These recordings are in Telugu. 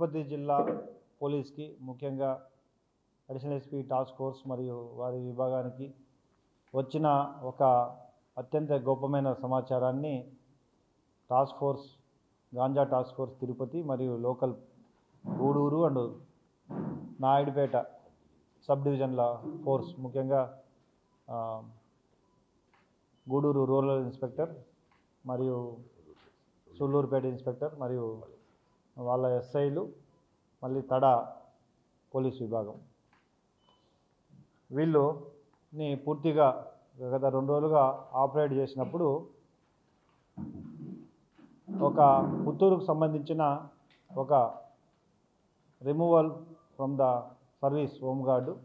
తిరుపతి జిల్లా పోలీస్కి ముఖ్యంగా అడిషనల్ ఎస్పీ టాస్క్ ఫోర్స్ మరియు వారి విభాగానికి వచ్చిన ఒక అత్యంత గొప్పమైన సమాచారాన్ని టాస్క్ ఫోర్స్ గాంజా టాస్క్ ఫోర్స్ తిరుపతి మరియు local Gudur and Naidupeta sub డివిజన్ల ఫోర్స్ ముఖ్యంగా గూడూరు రూరల్ ఇన్స్పెక్టర్ మరియు సుల్లూరుపేట ఇన్స్పెక్టర్ మరియు వాళ్ళ ఎస్ఐలు మళ్ళీ తడ పోలీస్ విభాగం వీళ్ళని పూర్తిగా గత 2 రోజులుగా ఆపరేట్ చేసినప్పుడు ఒక పుత్తూరుకు సంబంధించిన ఒక removal from the service home guard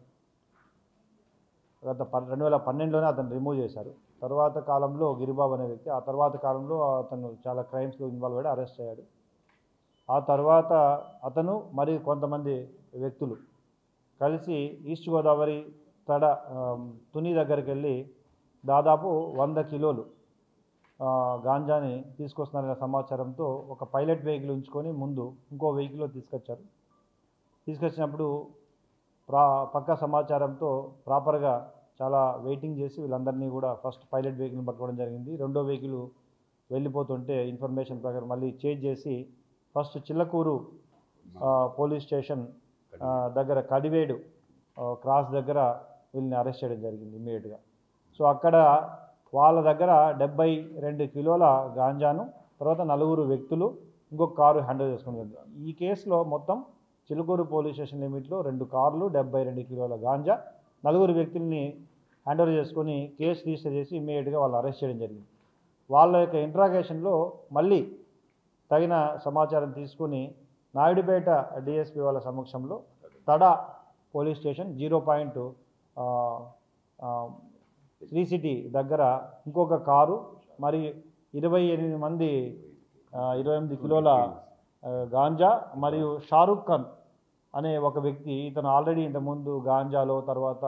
గత 2012లోనే అతను రిమూవ్ చేశారు. తర్వాత కాలంలో గిరిబాబు అనే వ్యక్తి ఆ తర్వాత కాలంలో అతను చాలా క్రైమ్స్లో ఇన్వాల్వ్ అయ్యాడు, అరెస్ట్ అయ్యాడు. ఆ తర్వాత అతను మరి కొంతమంది వ్యక్తులు కలిసి ఈస్ట్ గోదావరి తడ తుని దగ్గరికి వెళ్ళి దాదాపు 100 కిలోలు గాంజాని తీసుకొస్తున్నారనే సమాచారంతో ఒక పైలట్ వెహికల్ ఉంచుకొని ముందు ఇంకో వెహికల్లో తీసుకొచ్చినప్పుడు పక్కా సమాచారంతో ప్రాపర్గా చాలా వెయిటింగ్ చేసి వీళ్ళందరినీ కూడా ఫస్ట్ పైలట్ వెహికల్ని పట్టుకోవడం జరిగింది. రెండో వెహికల్ వెళ్ళిపోతుంటే ఇన్ఫర్మేషన్ ప్రకారం మళ్ళీ చేంజ్ చేసి ఫస్ట్ చిల్లకూరు పోలీస్ స్టేషన్ దగ్గర కడివేడు క్రాస్ దగ్గర వీళ్ళని అరెస్ట్ చేయడం జరిగింది ఇమ్మీడియట్గా. సో అక్కడ వాళ్ళ దగ్గర 72 కిలోల గాంజాను తర్వాత 4 వ్యక్తులు ఇంకొక కారు హ్యాండిల్ చేసుకోవడం జరిగింది. ఈ కేసులో మొత్తం చిలుకూరు పోలీస్ స్టేషన్ లిమిట్లో 2 కార్లు 72 కిలోల గాంజా 4 వ్యక్తుల్ని హ్యాండ్ ఓవర్ చేసుకొని కేసు రిజిస్టర్ చేసి ఇమ్మీడియట్గా వాళ్ళు అరెస్ట్ చేయడం జరిగింది. వాళ్ళ యొక్క ఇంట్రాగేషన్లో మళ్ళీ తగిన సమాచారం తీసుకొని నాయుడుపేట డిఎస్పీ వాళ్ళ సమక్షంలో తడ పోలీస్ స్టేషన్ 0.3 సిటీ దగ్గర ఇంకొక కారు మరియు 28 కిలోల గాంజా మరియు షారుఖ్ ఖాన్ అనే ఒక వ్యక్తి ఇతను ఆల్రెడీ ఇంతకుముందు గాంజాలో తర్వాత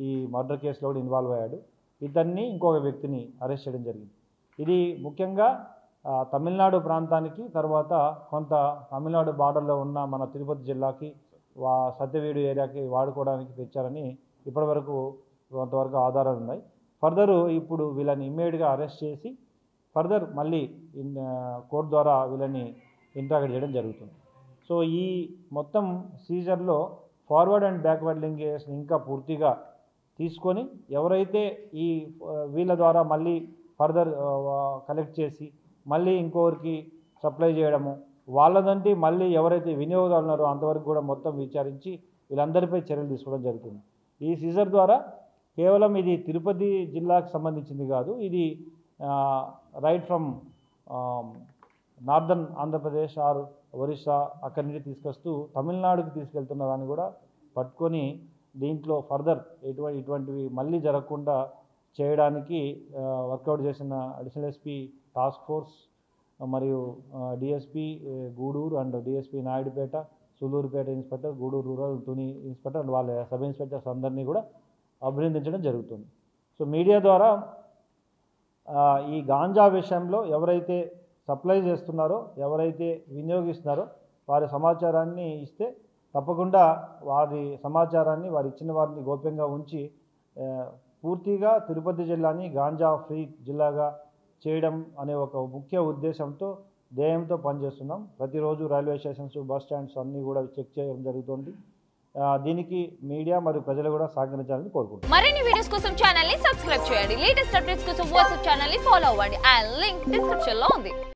ఈ మర్డర్ కేసులో కూడా ఇన్వాల్వ్ అయ్యాడు. ఇతన్ని ఇంకొక వ్యక్తిని అరెస్ట్ చేయడం జరిగింది. ఇది ముఖ్యంగా తమిళనాడు ప్రాంతానికి తర్వాత కొంత తమిళనాడు బార్డర్లో ఉన్న మన తిరుపతి జిల్లాకి సత్యవేడు ఏరియాకి వాడుకోవడానికి తెచ్చారని ఇప్పటివరకు కొంతవరకు ఆధారాలు ఉన్నాయి. ఫర్దరు ఇప్పుడు వీళ్ళని ఇమ్మీడియట్గా అరెస్ట్ చేసి ఫర్దర్ మళ్ళీ కోర్టు ద్వారా వీళ్ళని ఇంట్రాగేట్ చేయడం జరుగుతుంది. సో ఈ మొత్తం సీజర్లో ఫార్వర్డ్ అండ్ బ్యాక్వర్డ్ లింకేజెస్ ఇంకా పూర్తిగా తీసుకొని ఎవరైతే ఈ వీళ్ళ ద్వారా మళ్ళీ ఫర్దర్ కలెక్ట్ చేసి మళ్ళీ ఇంకొకరికి సప్లై చేయడము వాళ్ళదంటే మళ్ళీ ఎవరైతే వినియోగదారులు ఉన్నారో అంతవరకు కూడా మొత్తం విచారించి వీళ్ళందరిపై చర్యలు తీసుకోవడం జరుగుతుంది. ఈ సీజర్ ద్వారా కేవలం ఇది తిరుపతి జిల్లాకు సంబంధించింది కాదు, ఇది right from northern Andhra Pradesh or Orissa అక్కడి నుంచి తీసుకొస్తూ తమిళనాడుకి తీసుకెళ్తున్న దాన్ని కూడా పట్టుకొని దీంట్లో ఫర్దర్ ఇటువంటివి మళ్ళీ జరగకుండా చేయడానికి వర్కౌట్ చేసిన అడిషనల్ ఎస్పీ టాస్క్ ఫోర్స్ మరియు DSP Gudur and DSP Naidupeta Sullurpeta inspector Gudur rural Tuni inspector and వాళ్ళ సబ్ ఇన్స్పెక్టర్స్ అందరినీ కూడా అభినందించడం జరుగుతుంది. సో మీడియా ద్వారా ఈ గాంజా విషయంలో ఎవరైతే సప్లై చేస్తున్నారో ఎవరైతే వినియోగిస్తున్నారో వారి సమాచారాన్ని ఇస్తే తప్పకుండా వారి సమాచారాన్ని వారు ఇచ్చిన వారిని గోప్యంగా ఉంచి పూర్తిగా తిరుపతి జిల్లాని గాంజా ఫ్రీ జిల్లాగా చేయడం అనే ఒక ముఖ్య ఉద్దేశంతో ధ్యేయంతో పనిచేస్తున్నాం. ప్రతిరోజు రైల్వే స్టేషన్స్ బస్ స్టాండ్స్ అన్నీ కూడా చెక్ చేయడం జరుగుతుంది. దీనికి మీడియా మరియు ప్రజలు కూడా సహకరించాలని కోరుకుంటున్నాం. మరిన్ని వీడియోస్ కోసం ఛానల్ ని సబ్స్క్రైబ్ చేయండి. లేటెస్ట్ అప్డేట్స్ కోసం వాట్సాప్ ఛానల్ ని ఫాలో అవ్వండి. ఆ లింక్ డిస్క్రిప్షన్ లో ఉంది.